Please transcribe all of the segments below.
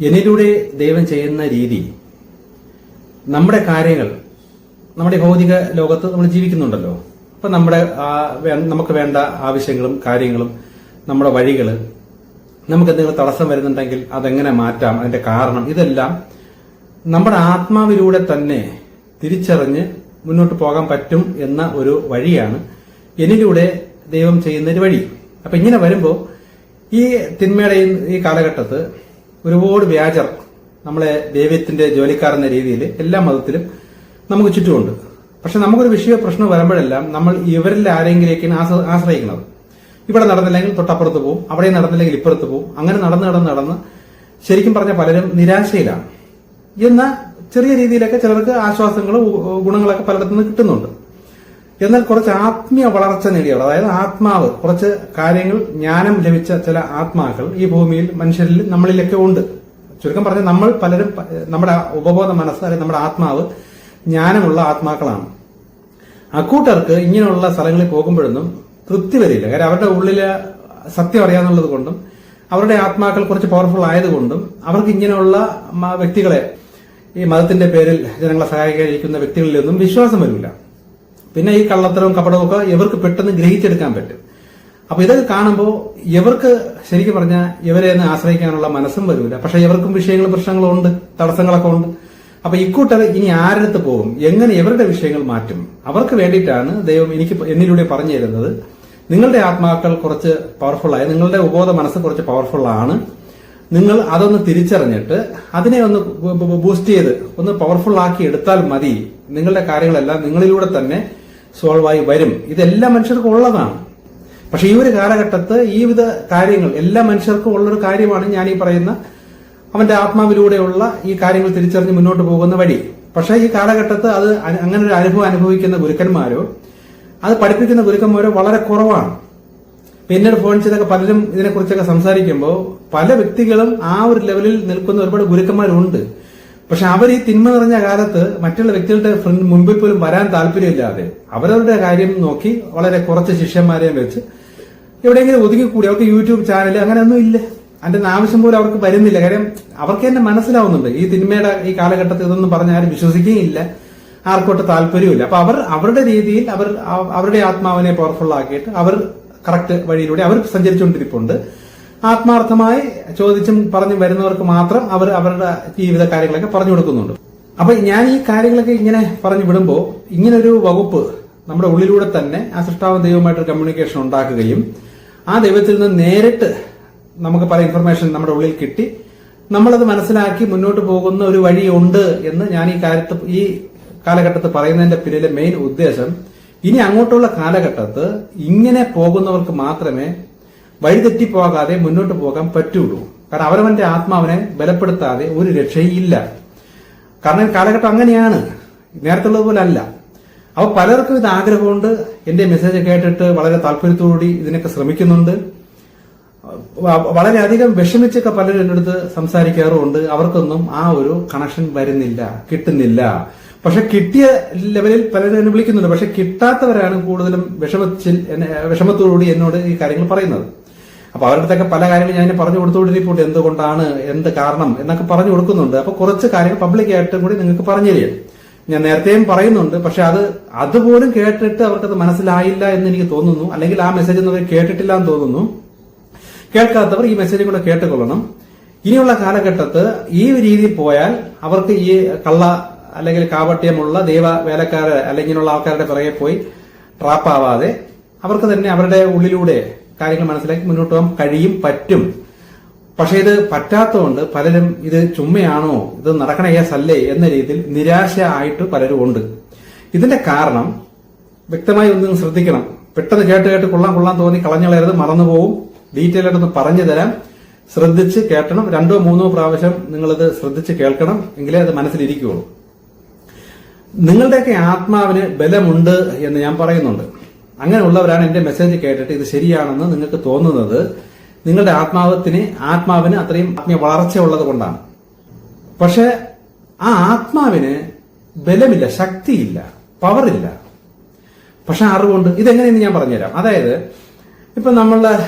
എന്നിലൂടെ ദൈവം ചെയ്യുന്ന രീതി നമ്മുടെ കാര്യങ്ങൾ, നമ്മുടെ ഭൗതിക ലോകത്ത് നമ്മൾ ജീവിക്കുന്നുണ്ടല്ലോ, അപ്പൊ നമുക്ക് വേണ്ട ആവശ്യങ്ങളും കാര്യങ്ങളും നമ്മുടെ വഴികൾ, നമുക്ക് എന്തെങ്കിലും തടസ്സം വരുന്നുണ്ടെങ്കിൽ അതെങ്ങനെ മാറ്റാം, അതിന്റെ കാരണം, ഇതെല്ലാം നമ്മുടെ ആത്മാവിലൂടെ തന്നെ തിരിച്ചറിഞ്ഞ് മുന്നോട്ട് പോകാൻ പറ്റും എന്ന ഒരു വഴിയാണ് എന്നിലൂടെ ദൈവം ചെയ്യുന്നൊരു വഴി. അപ്പൊ ഇങ്ങനെ വരുമ്പോൾ ഈ തിന്മയുടെ ഈ കാലഘട്ടത്ത് ഒരുപാട് വ്യാജർ നമ്മളെ ദൈവത്തിന്റെ ജോലിക്കാരെന്ന രീതിയിൽ എല്ലാ മതത്തിലും നമുക്ക് ചുറ്റുമുണ്ട്. പക്ഷെ നമുക്കൊരു വിഷയ പ്രശ്നം വരുമ്പോഴെല്ലാം നമ്മൾ ഇവരിൽ ആരെങ്കിലേക്കാണ് ആശ്രയിക്കുന്നത്. ഇവിടെ നടന്നില്ലെങ്കിൽ തൊട്ടപ്പുറത്ത് പോകും, അവിടെ നടന്നില്ലെങ്കിൽ ഇപ്പുറത്ത് പോകും. അങ്ങനെ നടന്ന് ശരിക്കും പറഞ്ഞ പലരും നിരാശയിലാണ്. എന്നാൽ ചെറിയ രീതിയിലൊക്കെ ചിലർക്ക് ആശ്വാസങ്ങളും ഗുണങ്ങളൊക്കെ പലയിടത്തുനിന്ന് കിട്ടുന്നുണ്ട്. എന്നാൽ കുറച്ച് ആത്മീയ വളർച്ച നേടിയവർ, അതായത് ആത്മാവ്, കുറച്ച് കാര്യങ്ങൾ ജ്ഞാനം ലഭിച്ച ചില ആത്മാക്കൾ ഈ ഭൂമിയിൽ മനുഷ്യരിൽ നമ്മളിലൊക്കെ ഉണ്ട്. ചുരുക്കം പറഞ്ഞാൽ നമ്മൾ പലരും നമ്മുടെ ഉപബോധ മനസ്സ് അല്ലെങ്കിൽ നമ്മുടെ ആത്മാവ് ജ്ഞാനമുള്ള ആത്മാക്കളാണ്. അക്കൂട്ടർക്ക് ഇങ്ങനെയുള്ള സ്ഥലങ്ങളിൽ പോകുമ്പോഴൊന്നും തൃപ്തി വരില്ല. കാര്യം അവരുടെ ഉള്ളില് സത്യം അറിയാന്നുള്ളത് കൊണ്ടും അവരുടെ ആത്മാക്കൾ കുറച്ച് പവർഫുൾ ആയതുകൊണ്ടും അവർക്ക് ഇങ്ങനെയുള്ള വ്യക്തികളെ, ഈ മതത്തിന്റെ പേരിൽ ജനങ്ങളെ സഹായിക്കാതിരിക്കുന്ന വ്യക്തികളിലൊന്നും വിശ്വാസം വരില്ല. പിന്നെ ഈ കള്ളത്തരവും കപടവും ഒക്കെ ഇവർക്ക് പെട്ടെന്ന് ഗ്രഹിച്ചെടുക്കാൻ പറ്റും. അപ്പൊ ഇതൊക്കെ കാണുമ്പോൾ ഇവർക്ക് ശരിക്കും പറഞ്ഞാൽ ഇവരെ ഒന്ന് ആശ്രയിക്കാനുള്ള മനസ്സും വരില്ല. പക്ഷെ ഇവർക്കും വിഷയങ്ങളും പ്രശ്നങ്ങളും ഉണ്ട്, തടസ്സങ്ങളൊക്കെ ഉണ്ട്. അപ്പൊ ഇക്കൂട്ടർ ഇനി ആരടുത്ത് പോകും, എങ്ങനെ ഇവരുടെ വിഷയങ്ങൾ മാറ്റും? അവർക്ക് വേണ്ടിയിട്ടാണ് ദൈവം എന്നിലൂടെ പറഞ്ഞു തരുന്നത്. നിങ്ങളുടെ ആത്മാക്കൾ കുറച്ച് പവർഫുള്ളായി, നിങ്ങളുടെ ഉപബോധ മനസ്സ് കുറച്ച് പവർഫുൾ ആണ്. നിങ്ങൾ അതൊന്ന് തിരിച്ചറിഞ്ഞിട്ട് അതിനെ ഒന്ന് ബൂസ്റ്റ് ചെയ്ത് ഒന്ന് പവർഫുൾ ആക്കി എടുത്താൽ മതി. നിങ്ങളുടെ കാര്യങ്ങളെല്ലാം നിങ്ങളിലൂടെ തന്നെ സോൾവ് ആയി വരും. ഇതെല്ലാ മനുഷ്യർക്കും ഉള്ളതാണ്. പക്ഷെ ഈ ഒരു കാലഘട്ടത്ത് ഈ വിധ കാര്യങ്ങൾ എല്ലാ മനുഷ്യർക്കും ഉള്ളൊരു കാര്യമാണ് ഞാൻ ഈ പറയുന്ന അവന്റെ ആത്മാവിലൂടെയുള്ള ഈ കാര്യങ്ങൾ തിരിച്ചറിഞ്ഞ് മുന്നോട്ട് പോകുന്ന വഴി. പക്ഷെ ഈ കാലഘട്ടത്ത് അത് അങ്ങനെ ഒരു അനുഭവം അനുഭവിക്കുന്ന ഗുരുക്കന്മാരോ അത് പഠിപ്പിക്കുന്ന ഗുരുക്കന്മാരോ വളരെ കുറവാണ്. പിന്നീട് ഫോൺ ചെയ്തൊക്കെ പലരും ഇതിനെക്കുറിച്ചൊക്കെ സംസാരിക്കുമ്പോൾ പല വ്യക്തികളും ആ ഒരു ലെവലിൽ നിൽക്കുന്ന ഒരുപാട് ഗുരുക്കന്മാരുണ്ട്. പക്ഷെ അവർ ഈ തിന്മ നിറഞ്ഞ കാലത്ത് മറ്റുള്ള വ്യക്തികളുടെ മുമ്പിൽ പോലും വരാൻ താല്പര്യമില്ലാതെ അവരവരുടെ കാര്യം നോക്കി വളരെ കുറച്ച് ശിഷ്യന്മാരെയും വെച്ച് എവിടെയെങ്കിലും ഒതുങ്ങിക്കൂടി. അവർക്ക് യൂട്യൂബ് ചാനൽ അങ്ങനെയൊന്നും ഇല്ല. അതിന്റെ ആവശ്യം പോലും അവർക്ക് വരുന്നില്ല. കാര്യം അവർക്ക് തന്നെ മനസ്സിലാവുന്നുണ്ട് ഈ തിന്മയുടെ ഈ കാലഘട്ടത്തിൽ ഇതൊന്നും പറഞ്ഞാൽ ആരും വിശ്വസിക്കുകയില്ല, ആർക്കോട്ട് താല്പര്യമില്ല. അപ്പൊ അവർ അവരുടെ രീതിയിൽ അവരുടെ ആത്മാവിനെ പവർഫുൾ ആക്കിയിട്ട് അവർ കറക്റ്റ് വഴിയിലൂടെ അവർ സഞ്ചരിച്ചുകൊണ്ടിരിപ്പുണ്ട്. ആത്മാർത്ഥമായി ചോദിച്ചും പറഞ്ഞും വരുന്നവർക്ക് മാത്രം അവർ അവരുടെ ജീവിത കാര്യങ്ങളൊക്കെ പറഞ്ഞു കൊടുക്കുന്നുണ്ട്. അപ്പൊ ഞാൻ ഈ കാര്യങ്ങളൊക്കെ ഇങ്ങനെ പറഞ്ഞു വിടുമ്പോൾ ഇങ്ങനെ ഒരു വകുപ്പ് നമ്മുടെ ഉള്ളിലൂടെ തന്നെ ആ സൃഷ്ടാവും ദൈവവുമായിട്ടൊരു കമ്മ്യൂണിക്കേഷൻ ഉണ്ടാക്കുകയും ആ ദൈവത്തിൽ നിന്ന് നേരിട്ട് നമുക്ക് പല ഇൻഫർമേഷൻ നമ്മുടെ ഉള്ളിൽ കിട്ടി നമ്മളത് മനസ്സിലാക്കി മുന്നോട്ട് പോകുന്ന ഒരു വഴിയുണ്ട് എന്ന് ഞാൻ ഈ കാലഘട്ടത്തിൽ പറയുന്നതിന്റെ പിന്നിലെ മെയിൻ ഉദ്ദേശം, ഇനി അങ്ങോട്ടുള്ള കാലഘട്ടത്ത് ഇങ്ങനെ പോകുന്നവർക്ക് മാത്രമേ വഴിതെറ്റിപ്പോകാതെ മുന്നോട്ട് പോകാൻ പറ്റുള്ളൂ. കാരണം അവരവന്റെ ആത്മാവിനെ ബലപ്പെടുത്താതെ ഒരു രക്ഷയില്ല. കാരണം കാലഘട്ടം അങ്ങനെയാണ്, നേരത്തുള്ളതുപോലെ അല്ല. അപ്പൊ പലർക്കും ഇത് ആഗ്രഹമുണ്ട്. എന്റെ മെസ്സേജ് കേട്ടിട്ട് വളരെ താല്പര്യത്തോടുകൂടി ഇതിനൊക്കെ ശ്രമിക്കുന്നുണ്ട്. വളരെയധികം വിഷമിച്ചൊക്കെ പലരും എന്റെ അടുത്ത് സംസാരിക്കാറുമുണ്ട്. അവർക്കൊന്നും ആ ഒരു കണക്ഷൻ വരുന്നില്ല, കിട്ടുന്നില്ല. പക്ഷെ കിട്ടിയ ലെവലിൽ പലരും എന്നെ വിളിക്കുന്നുണ്ട്. പക്ഷെ കിട്ടാത്തവരാണ് കൂടുതലും വിഷമത്തോടുകൂടി എന്നോട് ഈ കാര്യങ്ങൾ പറയുന്നത്. അപ്പൊ അവരുടെ അടുത്തൊക്കെ പല കാര്യങ്ങളും ഞാൻ പറഞ്ഞു കൊടുത്തുകൊണ്ടിരിപ്പുണ്ട്. എന്തുകൊണ്ടാണ്, എന്ത് കാരണം എന്നൊക്കെ പറഞ്ഞു കൊടുക്കുന്നുണ്ട്. അപ്പൊ കുറച്ച് കാര്യങ്ങൾ പബ്ലിക്കായിട്ടും കൂടി നിങ്ങൾക്ക് പറഞ്ഞു തരിക. ഞാൻ നേരത്തെയും പറയുന്നുണ്ട്. പക്ഷെ അതുപോലും കേട്ടിട്ട് അവർക്കത് മനസ്സിലായില്ല എന്ന് എനിക്ക് തോന്നുന്നു. അല്ലെങ്കിൽ ആ മെസ്സേജ് ഒന്നും അവർ കേട്ടിട്ടില്ല എന്ന് തോന്നുന്നു. കേൾക്കാത്തവർ ഈ മെസ്സേജ് കൂടെ കേട്ടുകൊള്ളണം. ഇനിയുള്ള കാലഘട്ടത്ത് ഈ രീതിയിൽ പോയാൽ അവർക്ക് ഈ കള്ള അല്ലെങ്കിൽ കാപട്യമുള്ള ദൈവ വേലക്കാര് അല്ലെങ്കിൽ ആൾക്കാരുടെ പിറകെ പോയി ട്രാപ്പാവാതെ അവർക്ക് തന്നെ അവരുടെ ഉള്ളിലൂടെ കാര്യങ്ങൾ മനസ്സിലാക്കി മുന്നോട്ട് പോകാൻ പറ്റും. പക്ഷെ ഇത് പറ്റാത്തതുകൊണ്ട് പലരും ഇത് ചുമ്മയാണോ, ഇത് നടക്കണ കേസല്ലേ എന്ന രീതിയിൽ നിരാശ ആയിട്ട് പലരും ഉണ്ട്. ഇതിന്റെ കാരണം വ്യക്തമായി ഒന്നും ശ്രദ്ധിക്കണം. പെട്ടെന്ന് കേട്ട് കൊള്ളാൻ തോന്നി കളഞ്ഞളയരുത്, മറന്നുപോകും. ഡീറ്റെയിൽ ആയിട്ടൊന്ന് പറഞ്ഞു തരാം. ശ്രദ്ധിച്ച് കേൾക്കണം. 2-3 പ്രാവശ്യം നിങ്ങളിത് ശ്രദ്ധിച്ച് കേൾക്കണം. എങ്കിലേ അത് മനസ്സിലിരിക്കുകയുള്ളൂ. നിങ്ങളുടെയൊക്കെ ആത്മാവിന് ബലമുണ്ട് എന്ന് ഞാൻ പറയുന്നുണ്ട്. അങ്ങനെയുള്ളവരാണ് എന്റെ മെസ്സേജ് കേട്ടിട്ട് ഇത് ശരിയാണെന്ന് നിങ്ങൾക്ക് തോന്നുന്നത്. നിങ്ങളുടെ ആത്മാവിന് അത്രയും ആത്മീയ വളർച്ച ഉള്ളത് കൊണ്ടാണ്. പക്ഷെ ആ ആത്മാവിന് ബലമില്ല, ശക്തിയില്ല, പവറില്ല. പക്ഷെ അറിവുണ്ട്. ഇതെങ്ങനെയെന്ന് ഞാൻ പറഞ്ഞുതരാം. അതായത് ഇപ്പൊ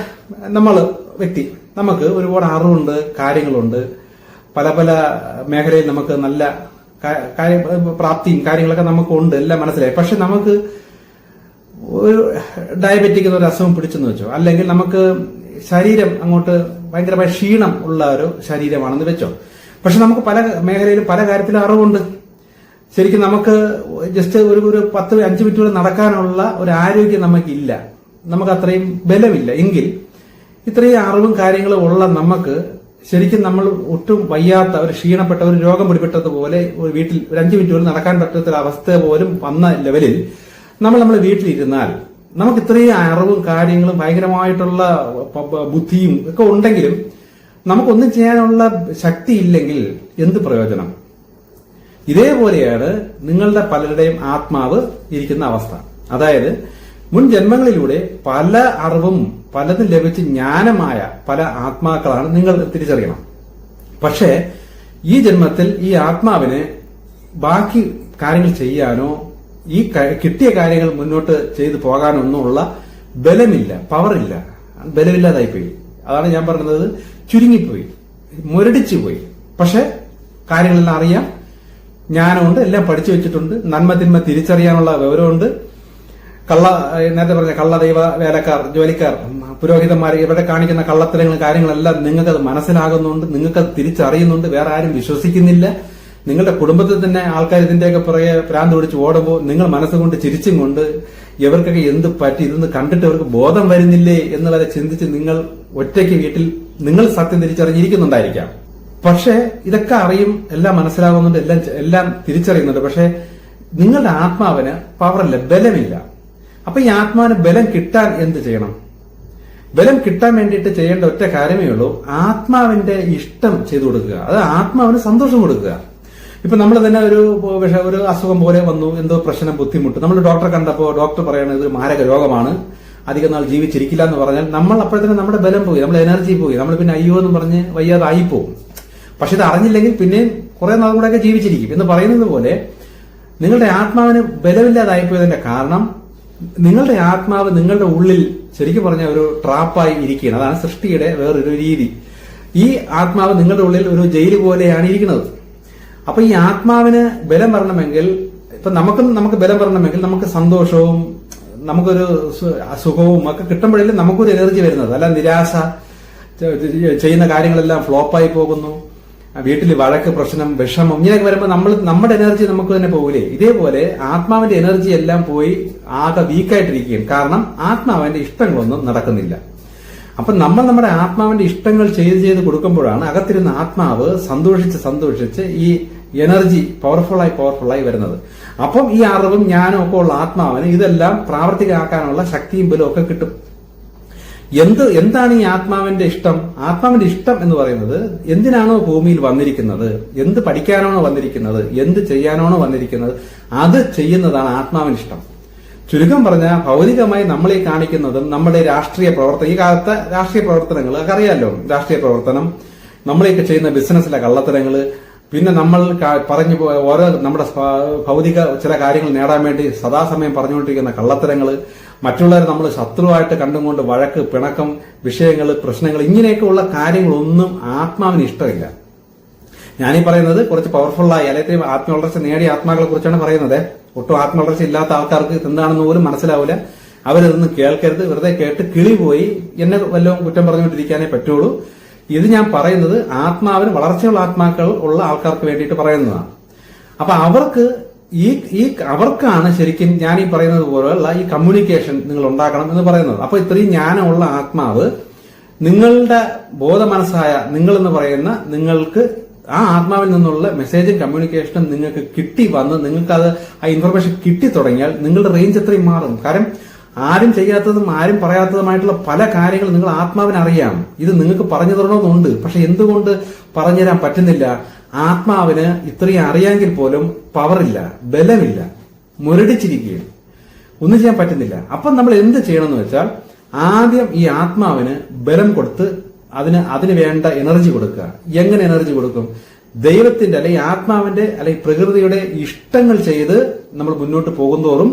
നമ്മൾ വ്യക്തി, നമുക്ക് ഒരുപാട് അറിവുണ്ട്, കാര്യങ്ങളുണ്ട്, പല പല മേഖലയിൽ നമുക്ക് നല്ല പ്രാപ്തിയും കാര്യങ്ങളൊക്കെ നമുക്ക് ഉണ്ട്, എല്ലാം മനസ്സിലായി. പക്ഷെ നമുക്ക് ഒരു ഡയബറ്റിക് എന്നൊരു അസുഖം പിടിച്ചെന്ന് വെച്ചോ, അല്ലെങ്കിൽ നമുക്ക് ശരീരം അങ്ങോട്ട് ഭയങ്കരമായ ക്ഷീണം ഉള്ള ഒരു ശരീരമാണെന്ന് വെച്ചോ. പക്ഷെ നമുക്ക് പല മേഖലയിലും പല കാര്യത്തിലും അറിവുണ്ട്. ശരിക്കും നമുക്ക് ജസ്റ്റ് ഒരു 10-5 മിനിറ്റ് നടക്കാനുള്ള ഒരു ആരോഗ്യം നമുക്കില്ല, നമുക്ക് അത്രയും ബലമില്ല. എങ്കിൽ ഇത്രയും അറിവും കാര്യങ്ങളും ഉള്ള നമുക്ക് ശരിക്കും നമ്മൾ ഒട്ടും വയ്യാത്ത ഒരു ക്ഷീണപ്പെട്ട ഒരു രോഗം പിടിപെട്ടതുപോലെ ഒരു വീട്ടിൽ ഒരു 5 മിനിറ്റ് പോലും നടക്കാൻ പറ്റാത്ത അവസ്ഥ പോലും വന്ന ലെവലിൽ നമ്മൾ വീട്ടിലിരുന്നാൽ നമുക്ക് ഇത്രയും അറിവും കാര്യങ്ങളും ഭയങ്കരമായിട്ടുള്ള ബുദ്ധിയും ഒക്കെ ഉണ്ടെങ്കിലും നമുക്കൊന്നും ചെയ്യാനുള്ള ശക്തി ഇല്ലെങ്കിൽ എന്ത് പ്രയോജനം? ഇതേപോലെയാണ് നിങ്ങളുടെ പലരുടെയും ആത്മാവ് ഇരിക്കുന്ന അവസ്ഥ. അതായത് മുൻ ജന്മങ്ങളിലൂടെ പല അറിവും പലതും ലഭിച്ച് ജ്ഞാനമായ പല ആത്മാക്കളാണ് നിങ്ങൾ തിരിച്ചറിയണം. പക്ഷേ ഈ ജന്മത്തിൽ ഈ ആത്മാവിന് ബാക്കി കാര്യങ്ങൾ ചെയ്യാനോ ഈ കിട്ടിയ കാര്യങ്ങൾ മുന്നോട്ട് ചെയ്തു പോകാനോ ഒന്നുമുള്ള ബലമില്ല, പവറില്ല, ബലമില്ലാതായിപ്പോയി. അതാണ് ഞാൻ പറഞ്ഞത്, ചുരുങ്ങിപ്പോയി, മുരടിച്ചു പോയി. പക്ഷെ കാര്യങ്ങളെല്ലാം അറിയാം, ജ്ഞാനമുണ്ട്, എല്ലാം പഠിച്ചു വെച്ചിട്ടുണ്ട്, നന്മ തിന്മ തിരിച്ചറിയാനുള്ള വിവരമുണ്ട്. നേരത്തെ പറഞ്ഞ കള്ളദൈവ വേലക്കാർ, ജോലിക്കാർ, പുരോഹിതന്മാർ ഇവിടെ കാണിക്കുന്ന കള്ളത്തരങ്ങളും കാര്യങ്ങളെല്ലാം നിങ്ങൾക്കത് മനസ്സിലാകുന്നുണ്ട്, നിങ്ങൾക്കത് തിരിച്ചറിയുന്നുണ്ട്. വേറെ ആരും വിശ്വസിക്കുന്നില്ല. നിങ്ങളുടെ കുടുംബത്തിൽ തന്നെ ആൾക്കാർ ഇതിന്റെയൊക്കെ പുറകെ ഭ്രാന്ത് പിടിച്ച് ഓടുമ്പോൾ നിങ്ങൾ മനസ്സുകൊണ്ട് ചിരിച്ചും കൊണ്ട് ഇവർക്കൊക്കെ എന്ത് പറ്റി, ഇതൊന്ന് കണ്ടിട്ട് അവർക്ക് ബോധം വരുന്നില്ലേ എന്ന് വരെ ചിന്തിച്ച് നിങ്ങൾ ഒറ്റയ്ക്ക് വീട്ടിൽ നിങ്ങൾ സത്യം തിരിച്ചറിഞ്ഞിരിക്കുന്നുണ്ടായിരിക്കാം. പക്ഷെ ഇതൊക്കെ അറിയും, എല്ലാം മനസ്സിലാകുന്നുണ്ട്, എല്ലാം തിരിച്ചറിയുന്നുണ്ട്. പക്ഷെ നിങ്ങളുടെ ആത്മാവിന് പവറില്ല, ബലമില്ല. അപ്പൊ ഈ ആത്മാവിന് ബലം കിട്ടാൻ എന്ത് ചെയ്യണം? ബലം കിട്ടാൻ വേണ്ടിയിട്ട് ചെയ്യേണ്ട ഒറ്റ കാര്യമേ ഉള്ളൂ, ആത്മാവിന്റെ ഇഷ്ടം ചെയ്തു കൊടുക്കുക. അത് ആത്മാവിന് സന്തോഷം കൊടുക്കുക. ഇപ്പൊ നമ്മൾ തന്നെ ഒരു അസുഖം പോലെ വന്നു, എന്തോ പ്രശ്നം, ബുദ്ധിമുട്ട്, നമ്മൾ ഡോക്ടറെ കണ്ടപ്പോൾ ഡോക്ടർ പറയുന്നത് മാരക രോഗമാണ്, അധികം നാൾ ജീവിച്ചിരിക്കില്ല എന്ന് പറഞ്ഞാൽ നമ്മൾ അപ്പോഴത്തേനും നമ്മുടെ ബലം പോയി, നമ്മുടെ എനർജി പോയി, നമ്മൾ പിന്നെ അയ്യോ എന്ന് പറഞ്ഞ് വയ്യാതായി പോകും. പക്ഷെ ഇത് അറിഞ്ഞില്ലെങ്കിൽ പിന്നെയും കുറെ നാൾ കൂടെയൊക്കെ ജീവിച്ചിരിക്കും എന്ന് പറയുന്നത് പോലെ നിങ്ങളുടെ ആത്മാവിന് ബലമില്ലാതായിപ്പോയതിന്റെ കാരണം നിങ്ങളുടെ ആത്മാവ് നിങ്ങളുടെ ഉള്ളിൽ ശരിക്കും പറഞ്ഞ ഒരു ട്രാപ്പായി ഇരിക്കുകയാണ്. അതാണ് സൃഷ്ടിയുടെ വേറൊരു രീതി. ഈ ആത്മാവ് നിങ്ങളുടെ ഉള്ളിൽ ഒരു ജയിൽ പോലെയാണ് ഇരിക്കുന്നത്. അപ്പൊ ഈ ആത്മാവിന് ബലം വരണമെങ്കിൽ, ഇപ്പൊ നമുക്ക് ബലം വരണമെങ്കിൽ നമുക്ക് സന്തോഷവും നമുക്കൊരു സുഖവും ഒക്കെ കിട്ടുമ്പോഴല്ലേ നമുക്കൊരു എനർജി വരുന്നത്. അല്ല നിരാശ, ചെയ്യുന്ന കാര്യങ്ങളെല്ലാം ഫ്ലോപ്പായി പോകുന്നു, വീട്ടിൽ വഴക്ക്, പ്രശ്നം, വിഷമം, ഇങ്ങനെയൊക്കെ വരുമ്പോൾ നമ്മുടെ എനർജി നമുക്ക് തന്നെ പോകില്ലേ? ഇതേപോലെ ആത്മാവിന്റെ എനർജി എല്ലാം പോയി ആകെ വീക്കായിട്ടിരിക്കുകയും. കാരണം ആത്മാവിന്റെ ഇഷ്ടങ്ങളൊന്നും നടക്കുന്നില്ല. അപ്പൊ നമ്മുടെ ആത്മാവിന്റെ ഇഷ്ടങ്ങൾ ചെയ്ത് കൊടുക്കുമ്പോഴാണ് അകത്തിരുന്ന ആത്മാവ് സന്തോഷിച്ച് ഈ എനർജി പവർഫുള്ളായി വരുന്നത്. അപ്പം ഈ അറിവും ജ്ഞാനവും ഒക്കെ ഉള്ള ആത്മാവിന് ഇതെല്ലാം പ്രാവർത്തികമാക്കാനുള്ള ശക്തിയും ബലവും ഒക്കെ കിട്ടും. എന്താണ് ഈ ആത്മാവിന്റെ ഇഷ്ടം? ആത്മാവിന്റെ ഇഷ്ടം എന്ന് പറയുന്നത് എന്തിനാണോ ഭൂമിയിൽ വന്നിരിക്കുന്നത്, എന്ത് പഠിക്കാനാണോ വന്നിരിക്കുന്നത്, എന്ത് ചെയ്യാനാണോ വന്നിരിക്കുന്നത്, അത് ചെയ്യുന്നതാണ് ആത്മാവിന് ഇഷ്ടം. ചുരുക്കം പറഞ്ഞാൽ ഭൗതികമായി നമ്മളെ കാണിക്കുന്നതും നമ്മുടെ രാഷ്ട്രീയ പ്രവർത്തനം, ഈ കാലത്തെ രാഷ്ട്രീയ പ്രവർത്തനങ്ങൾ ഒക്കെ അറിയാമല്ലോ, രാഷ്ട്രീയ പ്രവർത്തനം, നമ്മളെയൊക്കെ ചെയ്യുന്ന ബിസിനസ്സിലെ കള്ളത്തരങ്ങള്, പിന്നെ നമ്മൾ പറഞ്ഞു ഓരോ നമ്മുടെ ഭൗതിക ചില കാര്യങ്ങൾ നേടാൻ വേണ്ടി സദാസമയം പറഞ്ഞുകൊണ്ടിരിക്കുന്ന കള്ളത്തരങ്ങള്, മറ്റുള്ളവരെ നമ്മൾ ശത്രുവായിട്ട് കണ്ടുകൊണ്ട് വഴക്ക്, പിണക്കം, വിഷയങ്ങൾ, പ്രശ്നങ്ങൾ, ഇങ്ങനെയൊക്കെ ഉള്ള കാര്യങ്ങളൊന്നും ആത്മാവിന് ഇഷ്ടമില്ല. ഞാനീ പറയുന്നത് കുറച്ച് പവർഫുള്ളായി അല്ലെങ്കിൽ ആത്മവളർച്ച നേടിയ ആത്മാക്കളെ കുറിച്ചാണ് പറയുന്നത്. ഒട്ടും ആത്മവളർച്ച ഇല്ലാത്ത ആൾക്കാർക്ക് എന്താണെന്ന് പോലും മനസ്സിലാവില്ല. അവരിതൊന്നും കേൾക്കരുത്, വെറുതെ കേട്ട് കിളി പോയി എന്നെ വല്ലതും കുറ്റം പറഞ്ഞുകൊണ്ടിരിക്കാനേ പറ്റുള്ളൂ. ഇത് ഞാൻ പറയുന്നത് ആത്മാവിന് വളർച്ചയുള്ള ആത്മാക്കൾ ഉള്ള ആൾക്കാർക്ക് വേണ്ടിയിട്ട് പറയുന്നതാണ്. അപ്പൊ അവർക്കാണ് ശരിക്കും ഞാൻ ഈ പറയുന്നത് പോലെയുള്ള ഈ കമ്മ്യൂണിക്കേഷൻ നിങ്ങൾ ഉണ്ടാക്കണം എന്ന് പറയുന്നത്. അപ്പൊ ഇത്രയും ജ്ഞാനമുള്ള ആത്മാവ് നിങ്ങളുടെ ബോധമനസ്സായ നിങ്ങളെന്ന് പറയുന്ന നിങ്ങൾക്ക് ആ ആത്മാവിൽ നിന്നുള്ള മെസ്സേജും കമ്മ്യൂണിക്കേഷനും നിങ്ങൾക്ക് നിങ്ങൾക്ക് അത് ആ ഇൻഫർമേഷൻ കിട്ടി തുടങ്ങിയാൽ നിങ്ങളുടെ റേഞ്ച് എത്രയും മാറും. കാരണം ആരും ചെയ്യാത്തതും ആരും പറയാത്തതുമായിട്ടുള്ള പല കാര്യങ്ങൾ നിങ്ങൾ ആത്മാവിന് അറിയാം. ഇത് നിങ്ങൾക്ക് പറഞ്ഞു തരണമെന്നുണ്ട്, പക്ഷെ എന്തുകൊണ്ട് പറഞ്ഞുതരാൻ പറ്റുന്നില്ല? ആത്മാവിന് ഇത്രയും അറിയാമെങ്കിൽ പോലും പവറില്ല, ബലമില്ല, മുരടിച്ചിരിക്കുകയാണ്, ഒന്നും ചെയ്യാൻ പറ്റുന്നില്ല. അപ്പം നമ്മൾ എന്ത് ചെയ്യണമെന്ന് വെച്ചാൽ ആദ്യം ഈ ആത്മാവിന് ബലം കൊടുത്ത് അതിന് വേണ്ട എനർജി കൊടുക്കുക. എങ്ങനെ എനർജി കൊടുക്കും? ദൈവത്തിന്റെ അല്ലെങ്കിൽ ആത്മാവിന്റെ അല്ലെങ്കിൽ പ്രകൃതിയുടെ ഇഷ്ടങ്ങൾ ചെയ്ത് നമ്മൾ മുന്നോട്ട് പോകുന്തോറും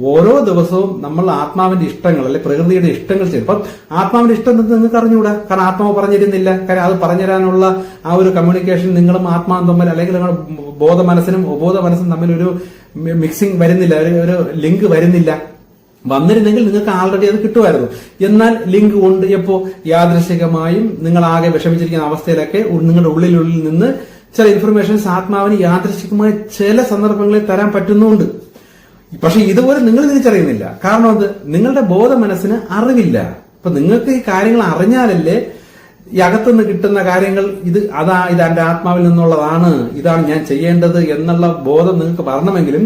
ഓരോ ദിവസവും നമ്മൾ ആത്മാവിന്റെ ഇഷ്ടങ്ങൾ അല്ലെ പ്രകൃതിയുടെ ഇഷ്ടങ്ങൾ ചെയ്യും. അപ്പം ആത്മാവിന്റെ ഇഷ്ടം നിങ്ങൾക്ക് അറിഞ്ഞുകൂടാ, കാരണം ആത്മാവ് പറഞ്ഞിരുന്നില്ല. കാര്യം അത് പറഞ്ഞുതരാനുള്ള ആ ഒരു കമ്മ്യൂണിക്കേഷൻ നിങ്ങളും ആത്മാവും തമ്മിൽ അല്ലെങ്കിൽ നിങ്ങളുടെ ബോധ മനസ്സിനും ഉബോധ മനസ്സും തമ്മിൽ ഒരു മിക്സിംഗ് വരുന്നില്ല, ഒരു ലിങ്ക് വരുന്നില്ല. വന്നിരുന്നെങ്കിൽ നിങ്ങൾക്ക് ആൾറെഡി അത് കിട്ടുമായിരുന്നു. എന്നാൽ ലിങ്ക് കൊണ്ട് എപ്പോ യാദൃശികമായും നിങ്ങൾ ആകെ വിഷമിച്ചിരിക്കുന്ന അവസ്ഥയിലൊക്കെ നിങ്ങളുടെ ഉള്ളിൽ നിന്ന് ചില ഇൻഫർമേഷൻസ് ആത്മാവിന് യാദൃശികമായ ചില സന്ദർഭങ്ങളിൽ തരാൻ പറ്റുന്നുണ്ട്. പക്ഷെ ഇതുപോലെ നിങ്ങൾ തിരിച്ചറിയുന്നില്ല. കാരണം അത് നിങ്ങളുടെ ബോധ മനസ്സിന് അറിവില്ല. അപ്പൊ നിങ്ങൾക്ക് ഈ കാര്യങ്ങൾ അറിഞ്ഞാലല്ലേ ഈ അകത്തുനിന്ന് കിട്ടുന്ന കാര്യങ്ങൾ ഇത് എന്റെ ആത്മാവിൽ നിന്നുള്ളതാണ്, ഇതാണ് ഞാൻ ചെയ്യേണ്ടത് എന്നുള്ള ബോധം നിങ്ങൾക്ക് വരണമെങ്കിലും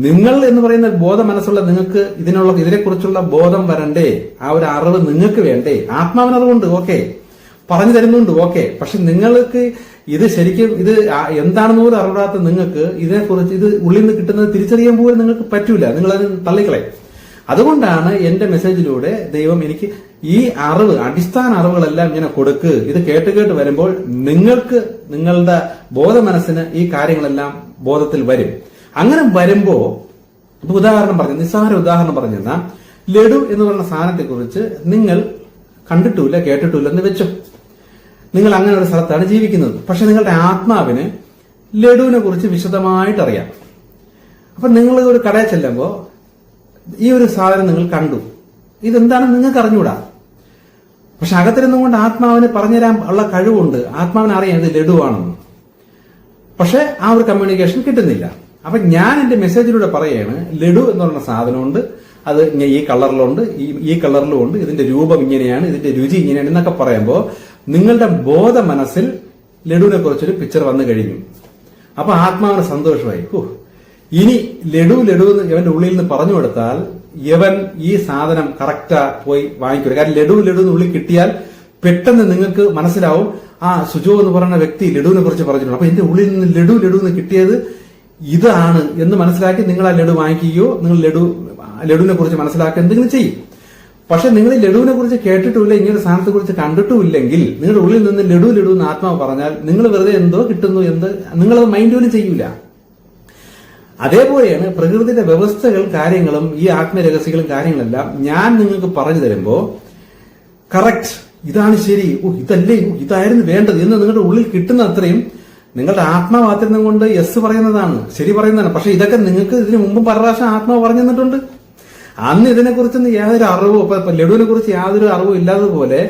നിങ്ങൾ എന്ന് പറയുന്ന ബോധ മനസ്സുള്ള നിങ്ങൾക്ക് ഇതിനെക്കുറിച്ചുള്ള ബോധം വരണ്ടേ, ആ ഒരു അറിവ് നിങ്ങൾക്ക് വേണ്ടേ. ആത്മാവിന് അറിവുണ്ട്, ഓക്കെ, പറഞ്ഞു തരുന്നുണ്ട്, ഓക്കെ. പക്ഷെ നിങ്ങൾക്ക് ഇത് ശരിക്കും ഇത് എന്താണെന്ന് പോലും അറിയാത്ത നിങ്ങൾക്ക് ഇതിനെക്കുറിച്ച് ഇത് ഉള്ളിൽ നിന്ന് കിട്ടുന്നത് തിരിച്ചറിയാൻ പോലും നിങ്ങൾക്ക് പറ്റൂല, നിങ്ങൾ അത് തള്ളിക്കളയും. അതുകൊണ്ടാണ് എന്റെ മെസ്സേജിലൂടെ ദൈവം എനിക്ക് ഈ അറിവ്, അടിസ്ഥാന അറിവുകളെല്ലാം ഇങ്ങനെ കൊടുക്ക്. ഇത് കേട്ട് വരുമ്പോൾ നിങ്ങൾക്ക് നിങ്ങളുടെ ബോധ മനസ്സിന് ഈ കാര്യങ്ങളെല്ലാം ബോധത്തിൽ വരും. അങ്ങനെ വരുമ്പോ ഉദാഹരണം പറഞ്ഞു, നിസ്സാര ഉദാഹരണം പറഞ്ഞു തന്നാ, ലഡു എന്ന് പറയുന്ന സാധനത്തെ കുറിച്ച് നിങ്ങൾ കണ്ടിട്ടില്ല കേട്ടിട്ടില്ല എന്ന് വെച്ചു. നിങ്ങൾ അങ്ങനെ ഒരു സ്ഥലത്താണ് ജീവിക്കുന്നത്. പക്ഷെ നിങ്ങളുടെ ആത്മാവിന് ലഡുവിനെ കുറിച്ച് വിശദമായിട്ട് അറിയാം. അപ്പൊ നിങ്ങൾ ഒരു കടയിൽ ചെല്ലുമ്പോ ഈ ഒരു സാധനം നിങ്ങൾ കണ്ടു, ഇതെന്താണെന്ന് നിങ്ങൾക്ക് അറിഞ്ഞൂടാ. പക്ഷെ അകത്തിരുന്നുകൊണ്ട് ആത്മാവിന് പറഞ്ഞുതരാൻ ഉള്ള കഴിവുണ്ട്, ആത്മാവിന് അറിയാം ഇത് ലഡുവാണെന്ന്. പക്ഷെ ആ ഒരു കമ്മ്യൂണിക്കേഷൻ കിട്ടുന്നില്ല. അപ്പൊ ഞാൻ എന്റെ മെസ്സേജിലൂടെ പറയാണ്, ലഡു എന്ന് പറയുന്ന സാധനമുണ്ട്, അത് ഈ കളറിലുണ്ട്, ഈ കളറിലും ഉണ്ട്, ഇതിന്റെ രൂപം ഇങ്ങനെയാണ്, ഇതിന്റെ രുചി ഇങ്ങനെയാണ് എന്നൊക്കെ പറയുമ്പോൾ നിങ്ങളുടെ ബോധ മനസ്സിൽ ലഡുവിനെ കുറിച്ചൊരു പിക്ചർ വന്നു കഴിഞ്ഞു. അപ്പൊ ആത്മാവിന് സന്തോഷമായി. ഇനി ലഡു എന്ന് ഇവന്റെ ഉള്ളിൽ നിന്ന് പറഞ്ഞു കൊടുത്താൽ ഇവൻ ഈ സാധനം കറക്റ്റാ പോയി വാങ്ങിക്കൂല. കാരണം ലഡു എന്ന് ഉള്ളിൽ കിട്ടിയാൽ പെട്ടെന്ന് നിങ്ങൾക്ക് മനസ്സിലാവും, ആ സുജോ എന്ന് പറയുന്ന വ്യക്തി ലഡുവിനെ കുറിച്ച് പറഞ്ഞിട്ടുണ്ട്, അപ്പൊ എന്റെ ഉള്ളിൽ നിന്ന് ലഡു എന്ന് കിട്ടിയത് ഇതാണ് എന്ന് മനസ്സിലാക്കി നിങ്ങൾ ആ ലഡു വാങ്ങിക്കുകയോ നിങ്ങൾ ലഡുവിനെ കുറിച്ച് മനസ്സിലാക്കി എന്തെങ്കിലും ചെയ്യും. പക്ഷെ നിങ്ങൾ ഈ ലഡുവിനെ കുറിച്ച് കേട്ടിട്ടില്ല, ഇങ്ങനെ സാധനത്തെ കുറിച്ച് കണ്ടിട്ടുമില്ലെങ്കിൽ നിങ്ങളുടെ ഉള്ളിൽ നിന്ന് ലഡു എന്ന് ആത്മാവ് പറഞ്ഞാൽ നിങ്ങൾ വെറുതെ എന്തോ കിട്ടുന്നു നിങ്ങളത് മൈൻഡ് പോലും ചെയ്യൂല. അതേപോലെയാണ് പ്രകൃതിയുടെ വ്യവസ്ഥകൾ കാര്യങ്ങളും ഈ ആത്മരഹസ്യങ്ങളും കാര്യങ്ങളെല്ലാം ഞാൻ നിങ്ങൾക്ക് പറഞ്ഞു തരുമ്പോ കറക്റ്റ് ഇതാണ് ശരി, ഇതല്ലേ, ഇതായിരുന്നു വേണ്ടത് എന്ന് നിങ്ങളുടെ ഉള്ളിൽ കിട്ടുന്ന അത്രയും നിങ്ങളുടെ ആത്മാവാത്തിരുന്ന കൊണ്ട് യെസ് പറയുന്നതാണ്, ശരി പറയുന്നതാണ്. പക്ഷെ ഇതൊക്കെ നിങ്ങൾക്ക് ഇതിനു മുമ്പ് പല പ്രാവശ്യം ആത്മാവ് പറഞ്ഞു തന്നിട്ടുണ്ട്. അന്ന് ഇതിനെക്കുറിച്ചൊന്നും യാതൊരു അറിവോ, ഇപ്പൊ ലഡുവിനെ കുറിച്ച് യാതൊരു അറിവോ ഇല്ലാത്തതുപോലെ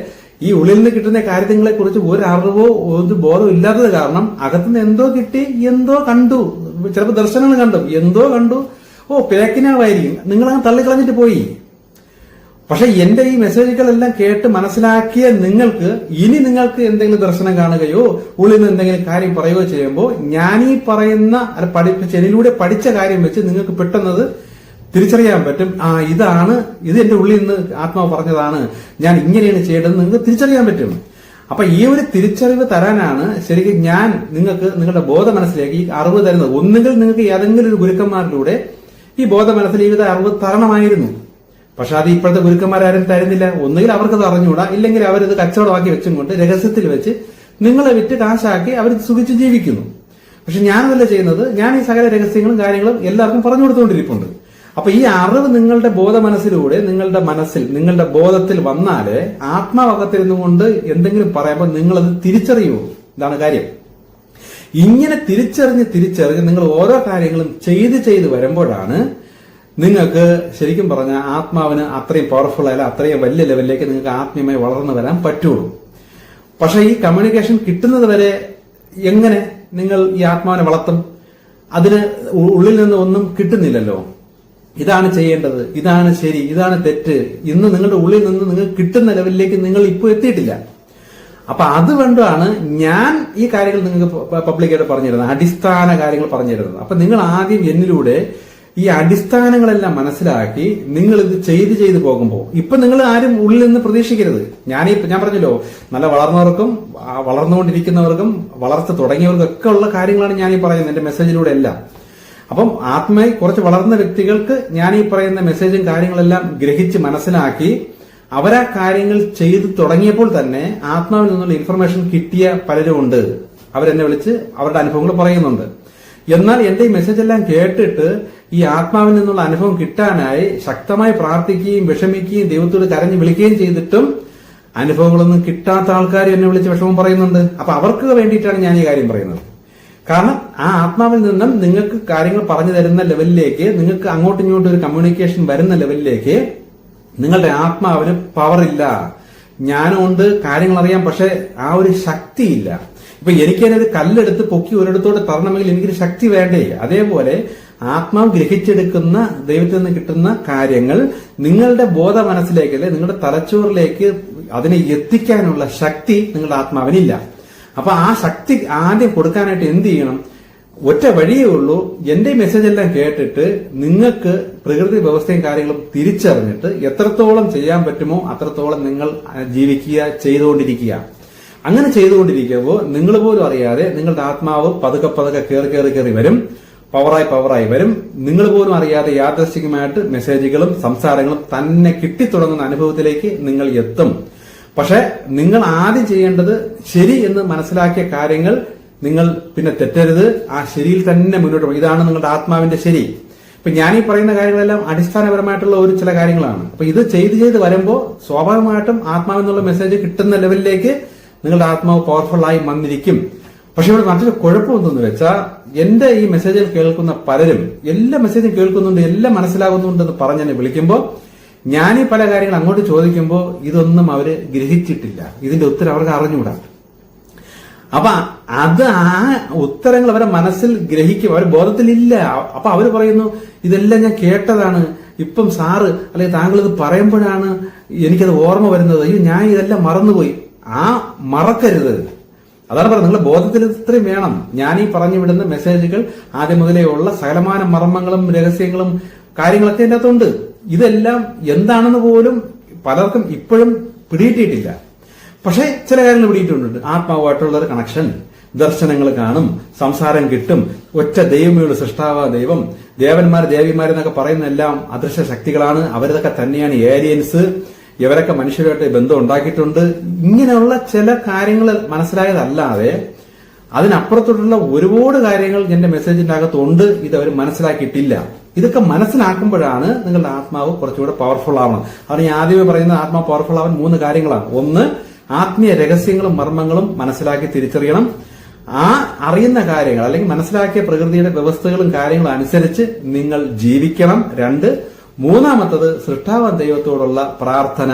ഈ ഉള്ളിൽ നിന്ന് കിട്ടുന്ന കാര്യങ്ങളെ കുറിച്ച് ഒരു അറിവോ ഒരു ബോധവും ഇല്ലാത്തത് കാരണം അകത്തുനിന്ന് എന്തോ കിട്ടി, എന്തോ കണ്ടു, ചിലപ്പോൾ ദർശനങ്ങൾ കണ്ടു, എന്തോ കണ്ടു, പേക്കിനാവായിരിക്കും, നിങ്ങളങ്ങ് തള്ളിക്കളഞ്ഞിട്ട് പോയി. പക്ഷെ എന്റെ ഈ മെസ്സേജുകളെല്ലാം കേട്ട് മനസ്സിലാക്കിയ നിങ്ങൾക്ക് ഇനി നിങ്ങൾക്ക് എന്തെങ്കിലും ദർശനം കാണുകയോ ഉള്ളിൽ നിന്ന് എന്തെങ്കിലും കാര്യം പറയുകയോ ചെയ്യുമ്പോൾ ഞാൻ ഈ പറയുന്ന എന്നിലൂടെ പഠിച്ച കാര്യം വെച്ച് നിങ്ങൾക്ക് പെട്ടെന്നത് തിരിച്ചറിയാൻ പറ്റും. ഇത് എന്റെ ഉള്ളിൽ നിന്ന് ആത്മാവ് പറഞ്ഞതാണ്, ഞാൻ ഇങ്ങനെയാണ് ചെയ്യേണ്ടത് നിങ്ങൾക്ക് തിരിച്ചറിയാൻ പറ്റും. അപ്പൊ ഈ ഒരു തിരിച്ചറിവ് തരാനാണ് ശരിക്കും ഞാൻ നിങ്ങൾക്ക് നിങ്ങളുടെ ബോധ മനസ്സിലേക്ക് ഈ അറിവ് തരുന്നത്. ഒന്നുകിൽ നിങ്ങൾക്ക് ഏതെങ്കിലും ഒരു ഗുരുക്കന്മാരിലൂടെ ഈ ബോധ മനസ്സിൽ ഈ വിധ അറിവ് തരണമായിരുന്നു. പക്ഷെ അത് ഇപ്പോഴത്തെ ഗുരുക്കന്മാരും തരുന്നില്ല. ഒന്നുകിൽ അവർക്കത് അറിഞ്ഞുകൂടാ, ഇല്ലെങ്കിൽ അവരിത് കച്ചവടമാക്കി വെച്ചും കൊണ്ട് രഹസ്യത്തിൽ വെച്ച് നിങ്ങളെ വിറ്റ് കാശാക്കി അവർ സുഖിച്ച് ജീവിക്കുന്നു. പക്ഷെ ഞാനതല്ല ചെയ്യുന്നത്, ഞാൻ ഈ സകല രഹസ്യങ്ങളും കാര്യങ്ങളും എല്ലാവർക്കും പറഞ്ഞു കൊടുത്തുകൊണ്ടിരിപ്പുണ്ട്. അപ്പൊ ഈ അറിവ് നിങ്ങളുടെ ബോധ മനസ്സിലൂടെ നിങ്ങളുടെ മനസ്സിൽ നിങ്ങളുടെ ബോധത്തിൽ വന്നാല് ആത്മാവകത്തിരുന്നു കൊണ്ട് എന്തെങ്കിലും പറയുമ്പോൾ നിങ്ങളത് തിരിച്ചറിയൂ. ഇതാണ് കാര്യം. ഇങ്ങനെ തിരിച്ചറിഞ്ഞ് നിങ്ങൾ ഓരോ കാര്യങ്ങളും ചെയ്ത് വരുമ്പോഴാണ് നിങ്ങൾക്ക് ശരിക്കും പറഞ്ഞ ആത്മാവിന് അത്രയും പവർഫുൾ ആയാലും അത്രയും വലിയ ലെവലിലേക്ക് നിങ്ങൾക്ക് ആത്മീയമായി വളർന്നു വരാൻ പറ്റുള്ളൂ. പക്ഷെ ഈ കമ്മ്യൂണിക്കേഷൻ കിട്ടുന്നത് വരെ എങ്ങനെ നിങ്ങൾ ഈ ആത്മാവിനെ വളർത്തും? അതിന് ഉള്ളിൽ നിന്ന് ഒന്നും കിട്ടുന്നില്ലല്ലോ. ഇതാണ് ചെയ്യേണ്ടത്, ഇതാണ് ശരി, ഇതാണ് തെറ്റ്, ഇന്ന് നിങ്ങളുടെ ഉള്ളിൽ നിന്ന് നിങ്ങൾക്ക് കിട്ടുന്ന ലെവലിലേക്ക് നിങ്ങൾ ഇപ്പോൾ എത്തിയിട്ടില്ല. അപ്പൊ അതുകൊണ്ടാണ് ഞാൻ ഈ കാര്യങ്ങൾ നിങ്ങൾക്ക് പബ്ലിക്കായിട്ട് പറഞ്ഞു തരുന്നത്, അടിസ്ഥാന കാര്യങ്ങൾ പറഞ്ഞു തരുന്നത്. അപ്പൊ നിങ്ങൾ ആദ്യം എന്നിലൂടെ ഈ അടിസ്ഥാനങ്ങളെല്ലാം മനസ്സിലാക്കി നിങ്ങൾ ഇത് ചെയ്ത് പോകുമ്പോൾ ഇപ്പൊ നിങ്ങൾ ആരും ഉള്ളിൽ നിന്ന് പ്രതീക്ഷിക്കരുത്. ഞാൻ പറഞ്ഞല്ലോ, നല്ല വളർന്നവർക്കും വളർന്നുകൊണ്ടിരിക്കുന്നവർക്കും വളർച്ച തുടങ്ങിയവർക്കും ഒക്കെ ഉള്ള കാര്യങ്ങളാണ് ഞാൻ ഈ പറയുന്നത് എന്റെ മെസ്സേജിലൂടെ എല്ലാം. അപ്പം ആത്മീയമായി കുറച്ച് വളർന്ന വ്യക്തികൾക്ക് ഞാൻ ഈ പറയുന്ന മെസ്സേജും കാര്യങ്ങളെല്ലാം ഗ്രഹിച്ച് മനസ്സിലാക്കി അവരാ കാര്യങ്ങൾ ചെയ്തു തുടങ്ങിയപ്പോൾ തന്നെ ആത്മാവിൽ നിന്നുള്ള ഇൻഫർമേഷൻ കിട്ടിയ പലരും ഉണ്ട്. അവരെന്നെ വിളിച്ച് അവരുടെ അനുഭവങ്ങൾ പറയുന്നുണ്ട്. എന്നാൽ എന്റെ ഈ മെസ്സേജ് എല്ലാം കേട്ടിട്ട് ഈ ആത്മാവിൽ നിന്നുള്ള അനുഭവം കിട്ടാനായി ശക്തമായി പ്രാർത്ഥിക്കുകയും വിഷമിക്കുകയും ദൈവത്തോട് കരഞ്ഞു വിളിക്കുകയും ചെയ്തിട്ടും അനുഭവങ്ങളൊന്നും കിട്ടാത്ത ആൾക്കാർ എന്നെ വിളിച്ച് വിഷമം പറയുന്നുണ്ട്. അപ്പൊ അവർക്ക് വേണ്ടിയിട്ടാണ് ഞാൻ ഈ കാര്യം പറയുന്നത്. കാരണം ആ ആത്മാവിൽ നിന്നും നിങ്ങൾക്ക് കാര്യങ്ങൾ പറഞ്ഞു തരുന്ന ലെവലിലേക്ക്, നിങ്ങൾക്ക് അങ്ങോട്ടും ഇങ്ങോട്ടും ഒരു കമ്മ്യൂണിക്കേഷൻ വരുന്ന ലെവലിലേക്ക് നിങ്ങളുടെ ആത്മാവിന് പവറില്ല. ജ്ഞാനമുണ്ട്, കാര്യങ്ങൾ അറിയാം, പക്ഷെ ആ ഒരു ശക്തിയില്ല. ഇപ്പൊ എനിക്ക് തന്നെ ഒരു കല്ലെടുത്ത് പൊക്കി ഒരിടത്തോട്ട് തരണമെങ്കിൽ എനിക്കൊരു ശക്തി വേണ്ടേ? അതേപോലെ ആത്മാവ് ഗ്രഹിച്ചെടുക്കുന്ന ദൈവത്തിൽ നിന്ന് കിട്ടുന്ന കാര്യങ്ങൾ നിങ്ങളുടെ ബോധ മനസ്സിലേക്ക്, അല്ലെ നിങ്ങളുടെ തലച്ചോറിലേക്ക് അതിനെ എത്തിക്കാനുള്ള ശക്തി നിങ്ങളുടെ ആത്മാവിനില്ല. അപ്പൊ ആ ശക്തി ആദ്യം കൊടുക്കാനായിട്ട് എന്ത് ചെയ്യണം? ഒറ്റ വഴിയേ ഉള്ളൂ. എന്റെ മെസ്സേജ് എല്ലാം കേട്ടിട്ട് നിങ്ങൾക്ക് പ്രകൃതി വ്യവസ്ഥയും കാര്യങ്ങളും തിരിച്ചറിഞ്ഞിട്ട് എത്രത്തോളം ചെയ്യാൻ പറ്റുമോ അത്രത്തോളം നിങ്ങൾ ജീവിക്കുക, ചെയ്തുകൊണ്ടിരിക്കുക. അങ്ങനെ ചെയ്തുകൊണ്ടിരിക്കുമ്പോൾ നിങ്ങൾ പോലും അറിയാതെ നിങ്ങളുടെ ആത്മാവ് പതുക്കെ പതുക്കെ കയറി വരും, പവറായി വരും. നിങ്ങൾ പോലും അറിയാതെ യാദൃശ്ചികമായിട്ട് മെസ്സേജുകളും സംസാരങ്ങളും തന്നെ കിട്ടിത്തുടങ്ങുന്ന അനുഭവത്തിലേക്ക് നിങ്ങൾ എത്തും. പക്ഷെ നിങ്ങൾ ആദ്യം ചെയ്യേണ്ടത് ശരി എന്ന് മനസ്സിലാക്കിയ കാര്യങ്ങൾ നിങ്ങൾ പിന്നെ തെറ്റരുത്. ആ ശരിയിൽ തന്നെ മുന്നോട്ട് പോകും. ഇതാണ് നിങ്ങളുടെ ആത്മാവിന്റെ ശരി. ഇപ്പൊ ഞാനീ പറയുന്ന കാര്യങ്ങളെല്ലാം അടിസ്ഥാനപരമായിട്ടുള്ള ഒരു ചില കാര്യങ്ങളാണ്. അപ്പൊ ഇത് ചെയ്ത് വരുമ്പോൾ സ്വാഭാവികമായിട്ടും ആത്മാവെന്നുള്ള മെസ്സേജ് കിട്ടുന്ന ലെവലിലേക്ക് നിങ്ങളുടെ ആത്മാവ് പവർഫുൾ ആയി വന്നിരിക്കും. പക്ഷെ ഇവിടെ മറ്റൊരു കുഴപ്പം എന്തെന്ന് വെച്ചാൽ, എന്റെ ഈ മെസ്സേജിൽ കേൾക്കുന്ന പലരും എല്ലാ മെസ്സേജും കേൾക്കുന്നുണ്ട്, എല്ലാം മനസ്സിലാകുന്നുണ്ടെന്ന് പറഞ്ഞെന്നെ വിളിക്കുമ്പോൾ ഞാൻ ഈ പല കാര്യങ്ങൾ അങ്ങോട്ട് ചോദിക്കുമ്പോൾ ഇതൊന്നും അവര് ഗ്രഹിച്ചിട്ടില്ല. ഇതിന്റെ ഉത്തരം അവർക്ക് അറിഞ്ഞുകൂടാ. അപ്പൊ അത് ആ ഉത്തരങ്ങൾ അവരെ മനസ്സിൽ ഗ്രഹിക്കും, അവരുടെ ബോധത്തിലില്ല. അപ്പൊ അവര് പറയുന്നു, ഇതെല്ലാം ഞാൻ കേട്ടതാണ്, ഇപ്പം സാറ് അല്ലെങ്കിൽ താങ്കൾ ഇത് പറയുമ്പോഴാണ് എനിക്കത് ഓർമ്മ വരുന്നത്. അയ്യോ, ഞാൻ ഇതെല്ലാം മറന്നുപോയി. ആ മറക്കരുത്. അതാണ് പറയുന്നത്, നിങ്ങളുടെ ബോധത്തിൽ ഇത്രയും വേണം. ഞാൻ ഈ പറഞ്ഞു വിടുന്ന മെസ്സേജുകൾ ആദ്യം മുതലേ ഉള്ള സകലമാന മർമ്മങ്ങളും രഹസ്യങ്ങളും കാര്യങ്ങളൊക്കെ ഇതിന്റെ അകത്തുണ്ട്. ഇതെല്ലാം എന്താണെന്ന് പോലും പലർക്കും ഇപ്പോഴും പിടിയിട്ടിട്ടില്ല. പക്ഷെ ചില കാര്യങ്ങൾ പിടിയിട്ടുണ്ട്. ആത്മാവുമായിട്ടുള്ള ഒരു കണക്ഷൻ, ദർശനങ്ങൾ കാണും, സംസാരം കിട്ടും, ഒറ്റ ദൈവമേയുള്ള സൃഷ്ടാവ ദൈവം, ദേവന്മാർ ദേവിമാരെന്നൊക്കെ പറയുന്ന എല്ലാം അദൃശ്യ ശക്തികളാണ്. അവരതൊക്കെ തന്നെയാണ് ഏലിയൻസ്. ഇവരൊക്കെ മനുഷ്യരുമായിട്ട് ബന്ധം ഉണ്ടാക്കിയിട്ടുണ്ട്. ഇങ്ങനെയുള്ള ചില കാര്യങ്ങൾ മനസ്സിലായതല്ലാതെ അതിനപ്പുറത്തോട്ടുള്ള ഒരുപാട് കാര്യങ്ങൾ എന്റെ മെസ്സേജിന്റെ അകത്തുണ്ട്. ഇത് അവർ മനസ്സിലാക്കിയിട്ടില്ല. ഇതൊക്കെ മനസ്സിലാക്കുമ്പോഴാണ് നിങ്ങളുടെ ആത്മാവ് കുറച്ചുകൂടെ പവർഫുൾ ആവണം. അത് ഞാൻ ആദ്യമേ പറയുന്ന ആത്മാവ് പവർഫുൾ ആവാൻ 3 കാര്യങ്ങളാണ്. ഒന്ന്, ആത്മീയ രഹസ്യങ്ങളും മർമ്മങ്ങളും മനസ്സിലാക്കി തിരിച്ചറിയണം. ആ അറിയുന്ന കാര്യങ്ങൾ അല്ലെങ്കിൽ മനസ്സിലാക്കിയ പ്രകൃതിയുടെ വ്യവസ്ഥകളും കാര്യങ്ങളും അനുസരിച്ച് നിങ്ങൾ ജീവിക്കണം. 2, മൂന്നാമത്തത് സൃഷ്ടാവാൻ ദൈവത്തോടുള്ള പ്രാർത്ഥന.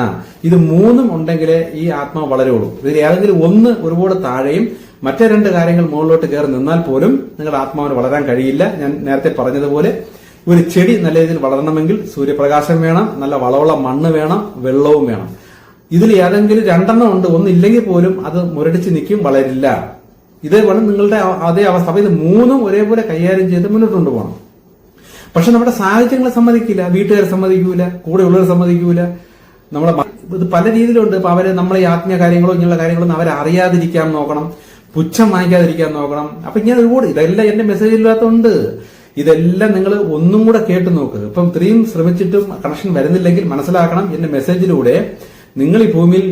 ഇത് 3 ഉണ്ടെങ്കിലേ ഈ ആത്മാവ് വളരുള്ളൂ. ഇതിൽ ഏതെങ്കിലും ഒന്ന് ഒരുപാട് താഴെയും മറ്റേ 2 കാര്യങ്ങൾ മുകളിലോട്ട് കയറി നിന്നാൽ പോലും നിങ്ങളുടെ ആത്മാവിന് വളരാൻ കഴിയില്ല. ഞാൻ നേരത്തെ പറഞ്ഞതുപോലെ ഒരു ചെടി നല്ല രീതിയിൽ വളരണമെങ്കിൽ സൂര്യപ്രകാശം വേണം, നല്ല വളമുള്ള മണ്ണ് വേണം, വെള്ളവും വേണം. ഇതിൽ ഏതെങ്കിലും 2 ഉണ്ട്, ഒന്നില്ലെങ്കിൽ പോലും അത് മുരടിച്ച് നിൽക്കും, വളരില്ല. ഇതേപോലെ നിങ്ങളുടെ അതേ അവസ്ഥ. അപ്പൊ ഇത് 3 ഒരേപോലെ കൈകാര്യം ചെയ്ത് മുന്നോട്ട് കൊണ്ടുപോകണം. പക്ഷെ നമ്മുടെ സാഹചര്യങ്ങളെ സമ്മതിക്കില്ല, വീട്ടുകാർ സമ്മതിക്കൂല, കൂടെയുള്ളവർ സമ്മതിക്കൂല. നമ്മളെ ഇത് പല രീതിയിലുണ്ട്. അപ്പൊ അവര് നമ്മളെ ആത്മീയ കാര്യങ്ങളോ ഇങ്ങനെയുള്ള കാര്യങ്ങളൊന്നും അവരെ അറിയാതിരിക്കാൻ നോക്കണം, പുച്ഛം വാങ്ങിക്കാതിരിക്കാൻ നോക്കണം. അപ്പൊ ഇങ്ങനെ ഒരുപാട് ഇതെല്ലാം എന്റെ മെസ്സേജില്ലാത്തതുണ്ട്. ഇതെല്ലാം നിങ്ങൾ ഒന്നും കൂടെ കേട്ടു നോക്ക്. ഇപ്പം ഇത്രയും ശ്രമിച്ചിട്ടും കണക്ഷൻ വരുന്നില്ലെങ്കിൽ മനസ്സിലാക്കണം, എന്റെ മെസ്സേജിലൂടെ നിങ്ങൾ ഈ ഭൂമിയിൽ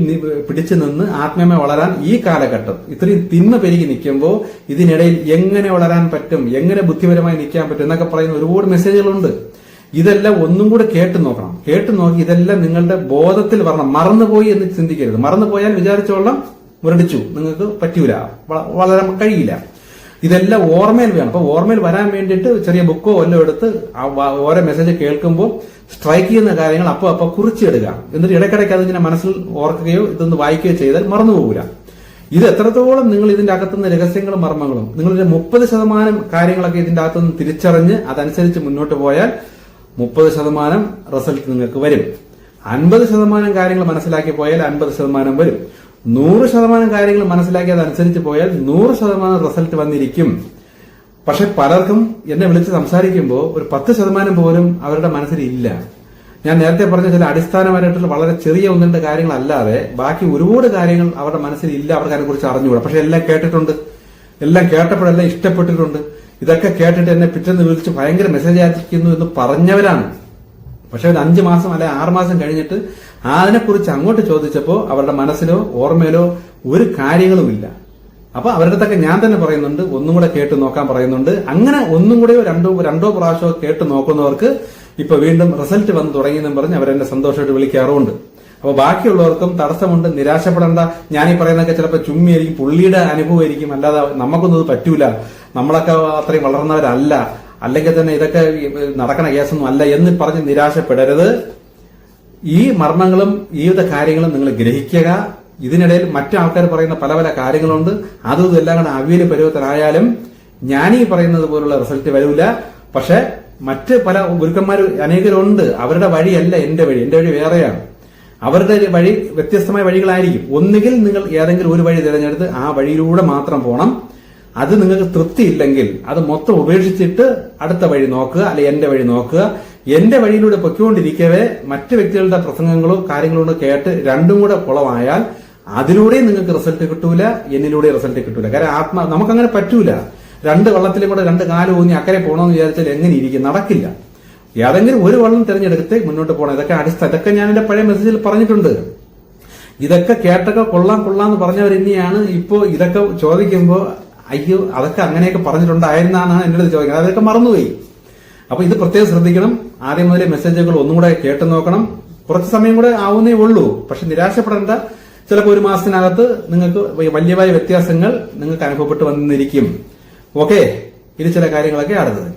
പിടിച്ചു നിന്ന് ആത്മീയമായി വളരാൻ ഈ കാലഘട്ടം ഇത്രയും തിന്മ പെരുകി നിൽക്കുമ്പോൾ ഇതിനിടയിൽ എങ്ങനെ വളരാൻ പറ്റും, എങ്ങനെ ബുദ്ധിപരമായി നിൽക്കാൻ പറ്റും എന്നൊക്കെ പറയുന്ന ഒരുപാട് മെസ്സേജുകളുണ്ട്. ഇതെല്ലാം ഒന്നും കൂടെ കേട്ടു നോക്കണം. കേട്ടു നോക്കി ഇതെല്ലാം നിങ്ങളുടെ ബോധത്തിൽ വരണം. മറന്നുപോയി എന്ന് ചിന്തിക്കരുത്. മറന്നുപോയാൽ വിചാരിച്ചോളം മുരടിച്ചു, നിങ്ങൾക്ക് പറ്റൂല, വളരാൻ കഴിയില്ല. ഇതെല്ലാം ഓർമ്മയിൽ വേണം. അപ്പൊ ഓർമ്മയിൽ വരാൻ വേണ്ടിയിട്ട് ചെറിയ ബുക്കോ വല്ലതും എടുത്ത് ഓരോ മെസ്സേജ് കേൾക്കുമ്പോൾ സ്ട്രൈക്ക് ചെയ്യുന്ന കാര്യങ്ങൾ അപ്പൊ കുറിച്ചെടുക്കുക. എന്നിട്ട് ഇടയ്ക്കിടയ്ക്ക് അതിങ്ങനെ മനസ്സിൽ ഓർക്കുകയോ ഇതൊന്ന് വായിക്കുകയോ ചെയ്താൽ മറന്നുപോകില്ല. ഇത് എത്രത്തോളം നിങ്ങൾ ഇതിന്റെ അകത്തുനിന്ന് രഹസ്യങ്ങളും മർമ്മങ്ങളും നിങ്ങളുടെ 30% കാര്യങ്ങളൊക്കെ ഇതിന്റെ അകത്തുനിന്ന് തിരിച്ചറിഞ്ഞ് അതനുസരിച്ച് മുന്നോട്ട് പോയാൽ 30% റിസൾട്ട് നിങ്ങൾക്ക് വരും. 50% കാര്യങ്ങൾ മനസ്സിലാക്കി പോയാൽ 50% വരും. 100% കാര്യങ്ങൾ മനസ്സിലാക്കി അതനുസരിച്ച് പോയാൽ 100% റിസൾട്ട് വന്നിരിക്കും. പക്ഷെ പലർക്കും എന്നെ വിളിച്ച് സംസാരിക്കുമ്പോൾ ഒരു 10% പോലും അവരുടെ മനസ്സിൽ ഇല്ല. ഞാൻ നേരത്തെ പറഞ്ഞ ചില അടിസ്ഥാനപരമായിട്ടുള്ള വളരെ ചെറിയ 1-2 കാര്യങ്ങളല്ലാതെ ബാക്കി ഒരുപാട് കാര്യങ്ങൾ അവരുടെ മനസ്സിൽ ഇല്ല. അവർക്ക് അതിനെക്കുറിച്ച് അറിഞ്ഞുകൂടാ. പക്ഷെ എല്ലാം കേട്ടിട്ടുണ്ട്, എല്ലാം കേട്ടപ്പോഴെല്ലാം ഇഷ്ടപ്പെട്ടിട്ടുണ്ട്. ഇതൊക്കെ കേട്ടിട്ട് എന്നെ പിറ്റേന്ന് വിളിച്ച് ഭയങ്കര മെസ്സേജ് അയക്കുന്നു എന്ന് പറഞ്ഞവരാണ്. പക്ഷെ ഒരു 5 മാസം അല്ലെ 6 മാസം കഴിഞ്ഞിട്ട് അതിനെക്കുറിച്ച് അങ്ങോട്ട് ചോദിച്ചപ്പോൾ അവരുടെ മനസ്സിലോ ഓർമ്മയിലോ ഒരു കാര്യങ്ങളുമില്ല. അപ്പൊ അവരുടെ അടുത്തൊക്കെ ഞാൻ തന്നെ പറയുന്നുണ്ട്, ഒന്നും കൂടെ കേട്ട് നോക്കാൻ പറയുന്നുണ്ട്. അങ്ങനെ ഒന്നും കൂടെയോ രണ്ടോ പ്രാവശ്യമോ കേട്ട് നോക്കുന്നവർക്ക് ഇപ്പൊ വീണ്ടും റിസൾട്ട് വന്ന് തുടങ്ങിയെന്നും പറഞ്ഞ് അവരെന്നെ സന്തോഷമായിട്ട് വിളിക്കാറുമുണ്ട്. അപ്പൊ ബാക്കിയുള്ളവർക്കും തടസ്സമുണ്ട്, നിരാശപ്പെടേണ്ട. ഞാനീ പറയുന്നതൊക്കെ ചിലപ്പോൾ ചുമ്മിയായിരിക്കും, പുള്ളിയുടെ അനുഭവമായിരിക്കും, അല്ലാതെ നമുക്കൊന്നും ഇത് പറ്റൂല, നമ്മളൊക്കെ അത്രയും വളർന്നവരല്ല, അല്ലെങ്കിൽ തന്നെ ഇതൊക്കെ നടക്കണ കേസൊന്നും അല്ല എന്ന് പറഞ്ഞ് നിരാശപ്പെടരുത്. ഈ മർമ്മങ്ങളും ഈ കാര്യങ്ങളും നിങ്ങൾ ഗ്രഹിക്കുക. ഇതിനിടയിൽ മറ്റു ആൾക്കാർ പറയുന്ന പല പല കാര്യങ്ങളുണ്ട്. അതും എല്ലാം കൂടെ അവിയൽ പരുവത്തിനായാലും ഞാനീ പറയുന്നത് പോലുള്ള റിസൾട്ട് വരില്ല. പക്ഷെ മറ്റ് പല ഗുരുക്കന്മാർ അനേകരുണ്ട്. അവരുടെ വഴിയല്ല എന്റെ വഴി വേറെയാണ്. അവരുടെ വഴി വ്യത്യസ്തമായ വഴികളായിരിക്കും. ഒന്നുകിൽ നിങ്ങൾ ഏതെങ്കിലും ഒരു വഴി തിരഞ്ഞെടുത്ത് ആ വഴിയിലൂടെ മാത്രം പോകണം. അത് നിങ്ങൾക്ക് തൃപ്തിയില്ലെങ്കിൽ അത് മൊത്തം ഉപേക്ഷിച്ചിട്ട് അടുത്ത വഴി നോക്കുക, അല്ലെ എന്റെ വഴി നോക്കുക. എന്റെ വഴിയിലൂടെ പൊയ്ക്കൊണ്ടിരിക്കവേ മറ്റു വ്യക്തികളുടെ പ്രസംഗങ്ങളും കാര്യങ്ങളും കേട്ട് രണ്ടും കൂടെ കുളമായാൽ അതിലൂടെ നിങ്ങൾക്ക് റിസൾട്ട് കിട്ടൂല, എന്നിലൂടെ റിസൾട്ട് കിട്ടൂല. കാരണം നമുക്കങ്ങനെ പറ്റൂല. രണ്ട് വള്ളത്തിലും കൂടെ രണ്ട് കാലം ഊന്നി അക്കരെ പോകണമെന്ന് വിചാരിച്ചാൽ എങ്ങനെ ഇരിക്കും? നടക്കില്ല. ഏതെങ്കിലും ഒരു വള്ളം തിരഞ്ഞെടുത്ത് മുന്നോട്ട് പോകണം. ഇതൊക്കെ ഞാൻ എന്റെ പഴയ മെസ്സേജിൽ പറഞ്ഞിട്ടുണ്ട്. ഇതൊക്കെ കേട്ടൊക്കെ കൊള്ളാന്ന് പറഞ്ഞവർ തന്നെയാണ് ഇപ്പോ ഇതൊക്കെ ചോദിക്കുമ്പോ അയ്യോ അതൊക്കെ അങ്ങനെയൊക്കെ പറഞ്ഞിട്ടുണ്ടായിരുന്നാണ് എന്റെ അടുത്ത് ചോദിക്കുന്നത്. അതൊക്കെ മറന്നുപോയി. അപ്പൊ ഇത് പ്രത്യേകം ശ്രദ്ധിക്കണം. ആദ്യം മുതലേ മെസ്സേജുകൾ ഒന്നും കൂടെ കേട്ടു നോക്കണം. കുറച്ച് സമയം കൂടെ ആവുന്നേ ഉള്ളൂ. പക്ഷെ നിരാശപ്പെടേണ്ട. ചിലപ്പോൾ ഒരു മാസത്തിനകത്ത് നിങ്ങൾക്ക് വലിയ വ്യത്യാസങ്ങൾ നിങ്ങൾക്ക് അനുഭവപ്പെട്ട് വന്നിരിക്കും. ഓക്കെ, ഇത് ചില കാര്യങ്ങളൊക്കെ അടുത്തത്.